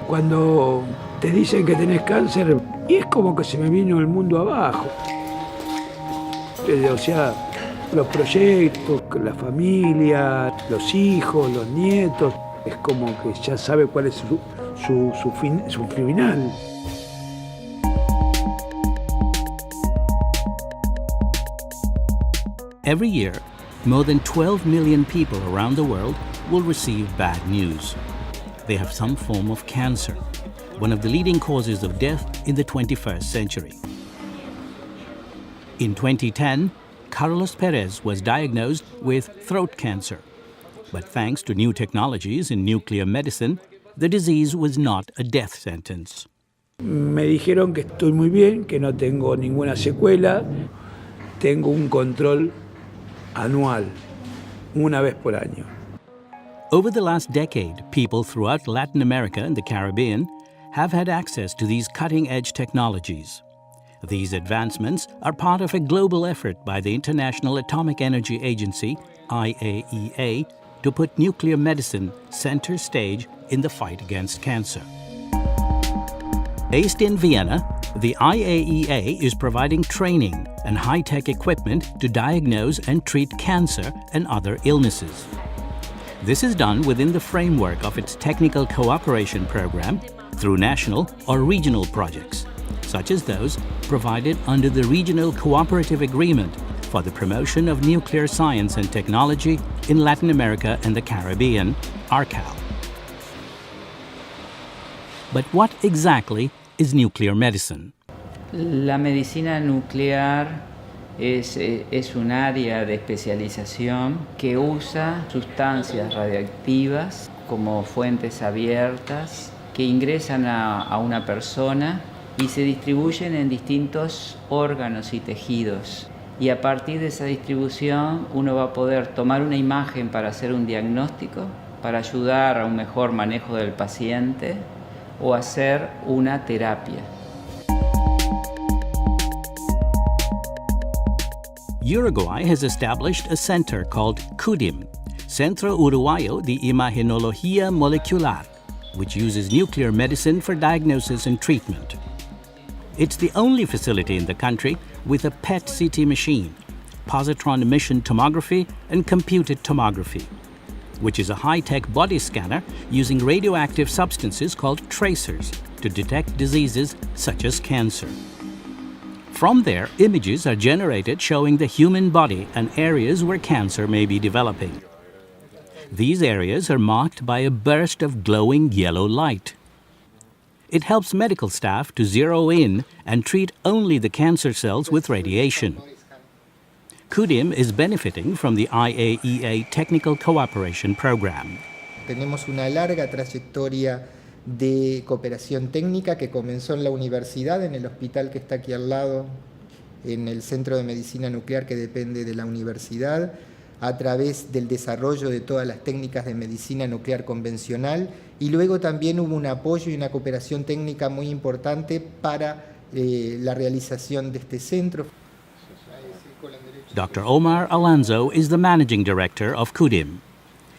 Cuando te dicen que tenés cáncer, y es como que se me vino el mundo abajo. O sea, los proyectos, la familia, los hijos, los nietos, es como que ya sabe cuál es su final. Every year, more than 12 million people around the world will receive bad news. They have some form of cancer, one of the leading causes of death in the 21st century. In 2010, Carlos Perez was diagnosed with throat cancer. But thanks to new technologies in nuclear medicine, the disease was not a death sentence. Me dijeron que estoy muy bien, que no tengo ninguna secuela. Tengo un control anual, una vez por año. Over the last decade, people throughout Latin America and the Caribbean have had access to these cutting-edge technologies. These advancements are part of a global effort by the International Atomic Energy Agency, IAEA, to put nuclear medicine center stage in the fight against cancer. Based in Vienna, the IAEA is providing training and high-tech equipment to diagnose and treat cancer and other illnesses. This is done within the framework of its technical cooperation program through national or regional projects, such as those provided under the Regional Cooperative Agreement for the Promotion of Nuclear Science and Technology in Latin America and the Caribbean, ARCAL. But what exactly is nuclear medicine? La medicina nuclear es un área de especialización que usa sustancias radiactivas como fuentes abiertas que ingresan a una persona y se distribuyen en distintos órganos y tejidos. Y a partir de esa distribución uno va a poder tomar una imagen para hacer un diagnóstico, para ayudar a un mejor manejo del paciente o hacer una terapia. Uruguay has established a center called CUDIM, Centro Uruguayo de Imagenología Molecular, which uses nuclear medicine for diagnosis and treatment. It's the only facility in the country with a PET-CT machine, positron emission tomography and computed tomography, which is a high-tech body scanner using radioactive substances called tracers to detect diseases such as cancer. From there, images are generated showing the human body and areas where cancer may be developing. These areas are marked by a burst of glowing yellow light. It helps medical staff to zero in and treat only the cancer cells with radiation. CUDIM is benefiting from the IAEA Technical Cooperation Program. Tenemos una larga trayectoria de cooperación técnica que comenzó en la universidad, en el hospital que está aquí al lado, en el Centro de Medicina Nuclear que depende de la universidad, a través del desarrollo de todas las técnicas de medicina nuclear convencional, y luego también hubo un apoyo y una cooperación técnica muy importante para la realización de este centro. Dr. Omar Alonso is the managing director of CUDIM.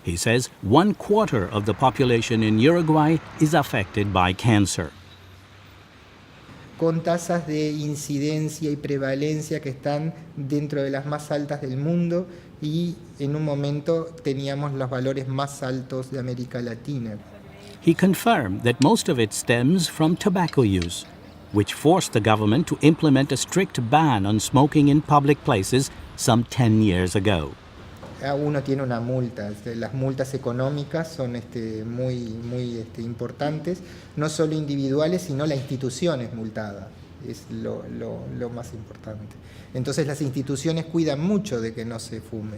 He says 1/4 of the population in Uruguay is affected by cancer. Con tasas de incidencia y prevalencia que están dentro de las más altas del mundo, y en un momento teníamos los valores más altos de América Latina. He confirmed that most of it stems from tobacco use, which forced the government to implement a strict ban on smoking in public places some 10 years ago. Uno tiene una multa. Las multas económicas son muy importantes, no solo individuales, sino la institución es multada, es lo más importante. Entonces las instituciones cuidan mucho de que no se fume.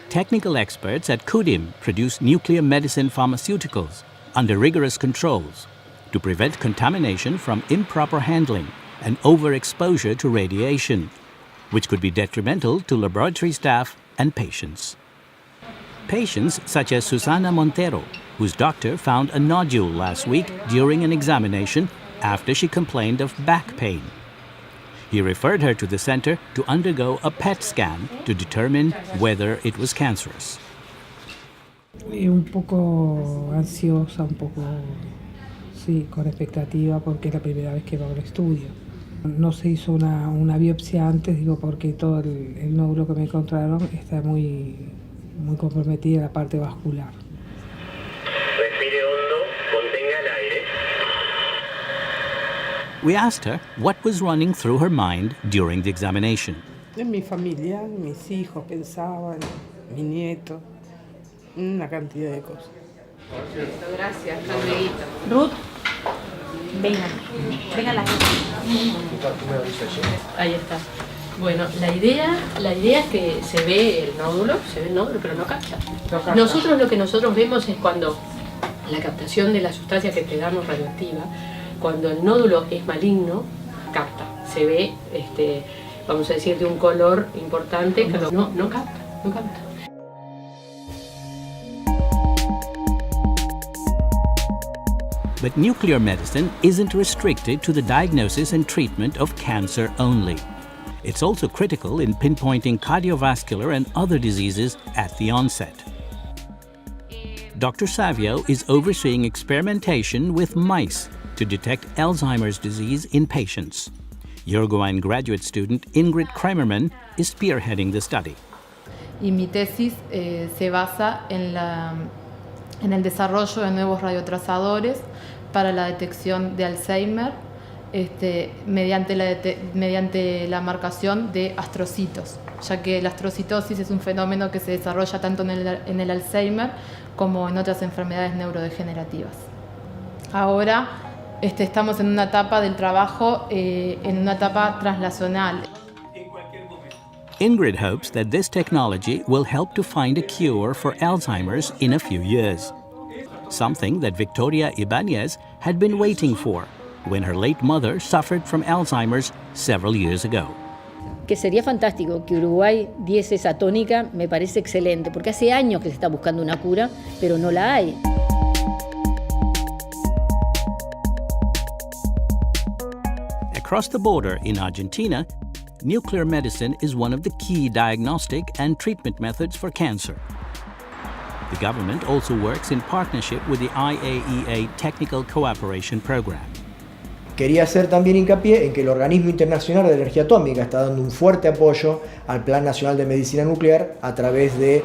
Technical experts at CUDIM produce nuclear medicine pharmaceuticals under rigorous controls to prevent contamination from improper handling and overexposure to radiation, which could be detrimental to laboratory staff and patients. Patients such as Susana Montero, whose doctor found a nodule last week during an examination after she complained of back pain. He referred her to the center to undergo a PET scan to determine whether it was cancerous. Un poco ansiosa, un poco, sí, con expectativa porque es la primera vez que va a un estudio. No se hizo una biopsia antes, digo, porque todo el nódulo que me encontraron está muy comprometida en la parte vascular. Respire hondo, contenga el aire. We asked her what was running through her mind during the examination. En mi familia, mis hijos pensaban, mi nieto, una cantidad de cosas. Gracias, Ruth, venga la gente. Ahí está. Bueno, la idea es que se ve el nódulo, pero no capta. Nosotros lo que nosotros vemos es cuando la captación de la sustancia que te damos radioactiva, cuando el nódulo es maligno, capta. Se ve, vamos a decir, de un color importante, pero no capta. But nuclear medicine isn't restricted to the diagnosis and treatment of cancer only. It's also critical in pinpointing cardiovascular and other diseases at the onset. Dr. Savio is overseeing experimentation with mice to detect Alzheimer's disease in patients. Uruguayan graduate student Ingrid Kramerman is spearheading the study. Y mi tesis se basa en el desarrollo de nuevos radiotrazadores para la detección de Alzheimer mediante la marcación de astrocitos, ya que la astrocitosis es un fenómeno que se desarrolla tanto en el Alzheimer como en otras enfermedades neurodegenerativas. Ahora estamos en una etapa del trabajo, en una etapa translacional. Ingrid hopes that this technology will help to find a cure for Alzheimer's in a few years, something that Victoria Ibanez had been waiting for when her late mother suffered from Alzheimer's several years ago. Que sería fantástico que Uruguay diese esa tónica, me parece excelente, porque hace años que se está buscando una cura, pero no la hay. Across the border in Argentina, nuclear medicine is one of the key diagnostic and treatment methods for cancer. The government also works in partnership with the IAEA Technical Cooperation Program. Quería hacer también hincapié en que el Organismo Internacional de Energía Atómica está dando un fuerte apoyo al Plan Nacional de Medicina Nuclear a través de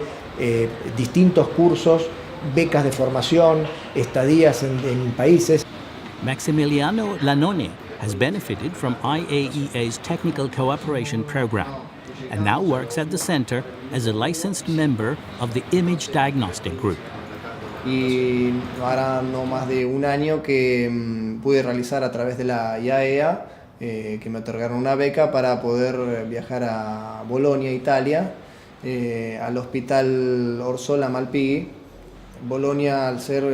distintos cursos, becas de formación, estadías en países. Maximiliano Lanone has benefited from IAEA's Technical Cooperation Program and now works at the center as a licensed member of the Image Diagnostic Group. Y ahora no más de un año que pude realizar a través de la IAEA, que me otorgaron una beca para poder viajar a Bolonia, Italia, al Hospital Orsola Malpighi. Bolonia, al ser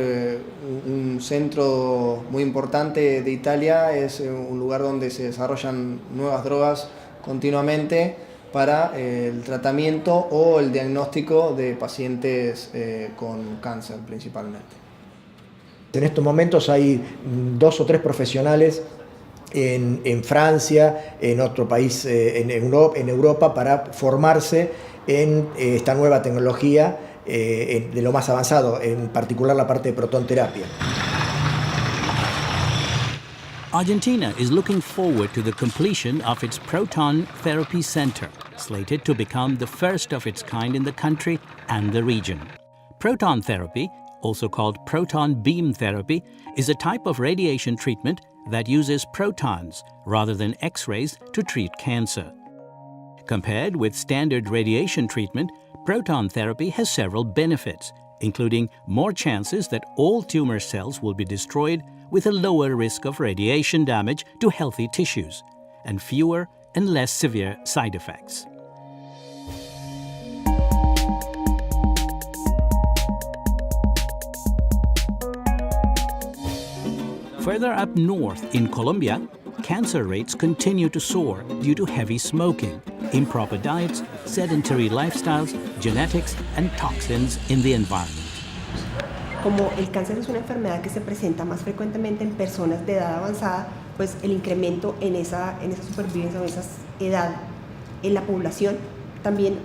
un centro muy importante de Italia, es un lugar donde se desarrollan nuevas drogas continuamente para el tratamiento o el diagnóstico de pacientes con cáncer principalmente. En estos momentos hay 2 o 3 profesionales en Francia, en otro país, en Europa, para formarse en esta nueva tecnología de lo más avanzado, en particular la parte de protonterapia. Argentina is looking forward to the completion of its proton therapy center, slated to become the first of its kind in the country and the region. Proton therapy, also called proton beam therapy, is a type of radiation treatment that uses protons rather than X-rays to treat cancer. Compared with standard radiation treatment, proton therapy has several benefits, including more chances that all tumor cells will be destroyed with a lower risk of radiation damage to healthy tissues, and fewer and less severe side effects. Further up north in Colombia, cancer rates continue to soar due to heavy smoking, improper diets, sedentary lifestyles, genetics, and toxins in the environment. Como el cáncer es una enfermedad que se presenta más frecuentemente en personas de edad avanzada, pues el incremento en esa supervivencia o esa edad en la población también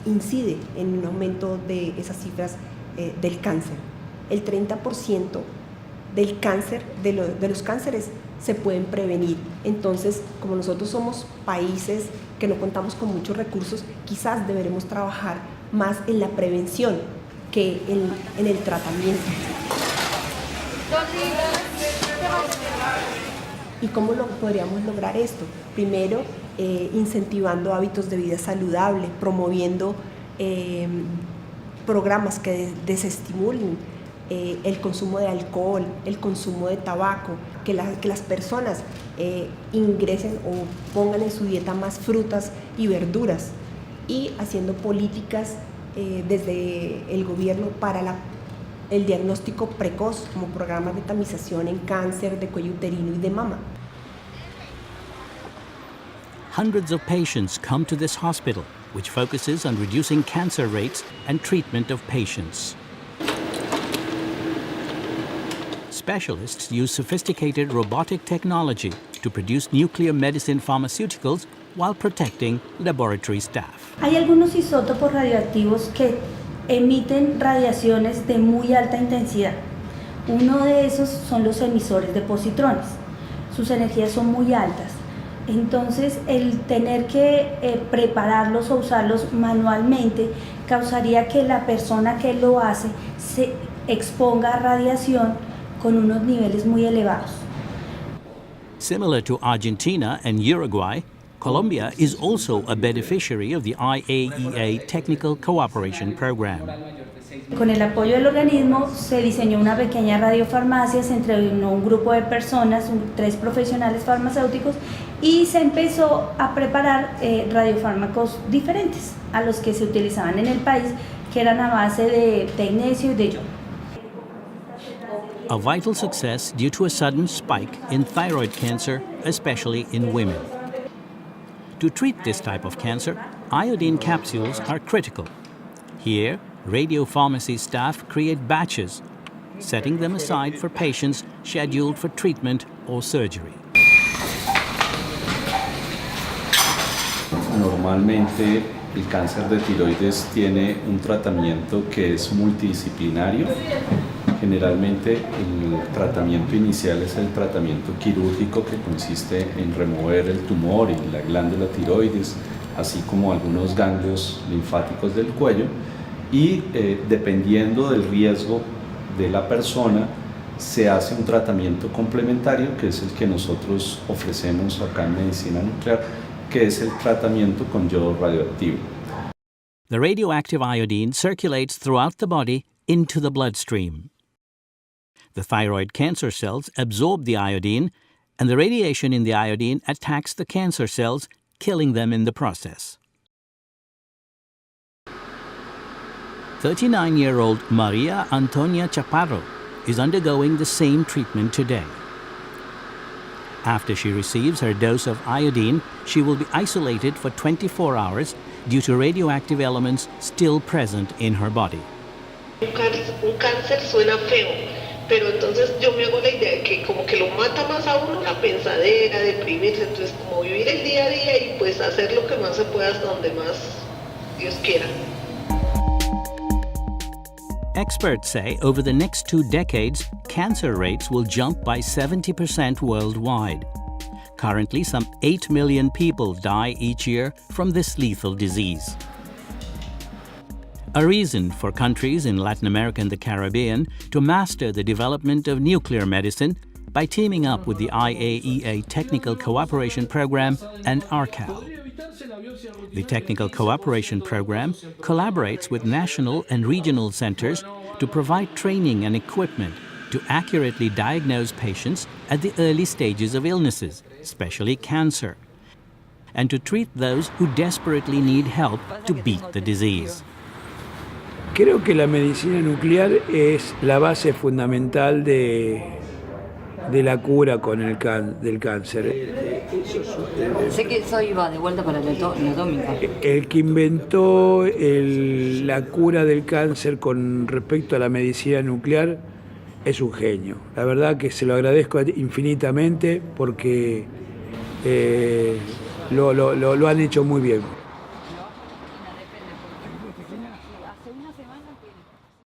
incide en un aumento de esas cifras del cáncer. El 30% del cáncer, de los cánceres se pueden prevenir. Entonces, como nosotros somos países que no contamos con muchos recursos, quizás deberemos trabajar más en la prevención que en el tratamiento. ¿Y cómo podríamos lograr esto? Primero, incentivando hábitos de vida saludable, promoviendo programas que desestimulen el consumo de alcohol, el consumo de tabaco, que las personas ingresen o pongan en su dieta más frutas y verduras, y haciendo políticas desde el gobierno para el diagnóstico precoz, como programas de tamización en cáncer de cuello uterino y de mama. Hundreds of patients come to this hospital, which focuses on reducing cancer rates and treatment of patients. Specialists use sophisticated robotic technology to produce nuclear medicine pharmaceuticals while protecting laboratory staff. Hay algunos isótopos radioactivos que emiten radiaciones de muy alta intensidad. Uno de esos son los emisores de positrones. Sus energías son muy altas. Entonces, el tener que prepararlos o usarlos manualmente causaría que la persona que lo hace se exponga a radiación con unos niveles muy elevados. Similar to Argentina and Uruguay, Colombia is also a beneficiary of the IAEA Technical Cooperation Program. Con el apoyo del organismo se diseñó una pequeña radiofarmacia, se entrenó un grupo de personas, 3 profesionales farmacéuticos, y se empezó a preparar radiofármacos diferentes a los que se utilizaban en el país, que eran a base de tecnecio y de yodo. A vital success due to a sudden spike in thyroid cancer, especially in women. To treat this type of cancer, iodine capsules are critical. Here, radiopharmacy staff create batches, setting them aside for patients scheduled for treatment or surgery. Normalmente el cáncer de tiroides tiene un tratamiento que es multidisciplinario. Generalmente el tratamiento inicial es el tratamiento quirúrgico, que consiste en remover el tumor y la glándula tiroides, así como algunos ganglios linfáticos del cuello, y dependiendo del riesgo de la persona se hace un tratamiento complementario, que es el que nosotros ofrecemos acá en medicina nuclear, que es el tratamiento con yodo radioactivo. The radioactive iodine circulates throughout the body into the bloodstream. The thyroid cancer cells absorb the iodine, and the radiation in the iodine attacks the cancer cells, killing them in the process. 39-year-old Maria Antonia Chaparro is undergoing the same treatment today. After she receives her dose of iodine, she will be isolated for 24 hours due to radioactive elements still present in her body. Un cáncer suena feo, pero entonces yo me hago la idea de que como que lo mata más a uno la pensadera, deprimirse, entonces como vivir el día a día y pues hacer lo que más se pueda hasta donde más Dios quiera. Experts say over the next 2 decades, cancer rates will jump by 70% worldwide. Currently, some 8 million people die each year from this lethal disease. A reason for countries in Latin America and the Caribbean to master the development of nuclear medicine by teaming up with the IAEA Technical Cooperation Program and ARCAL. The Technical Cooperation Program collaborates with national and regional centers to provide training and equipment to accurately diagnose patients at the early stages of illnesses, especially cancer, and to treat those who desperately need help to beat the disease. Creo que la medicina nuclear es la base fundamental de la cura del cáncer. Sé que eso iba de vuelta para la atómica. El que inventó la cura del cáncer con respecto a la medicina nuclear es un genio. La verdad que se lo agradezco infinitamente porque lo han hecho muy bien.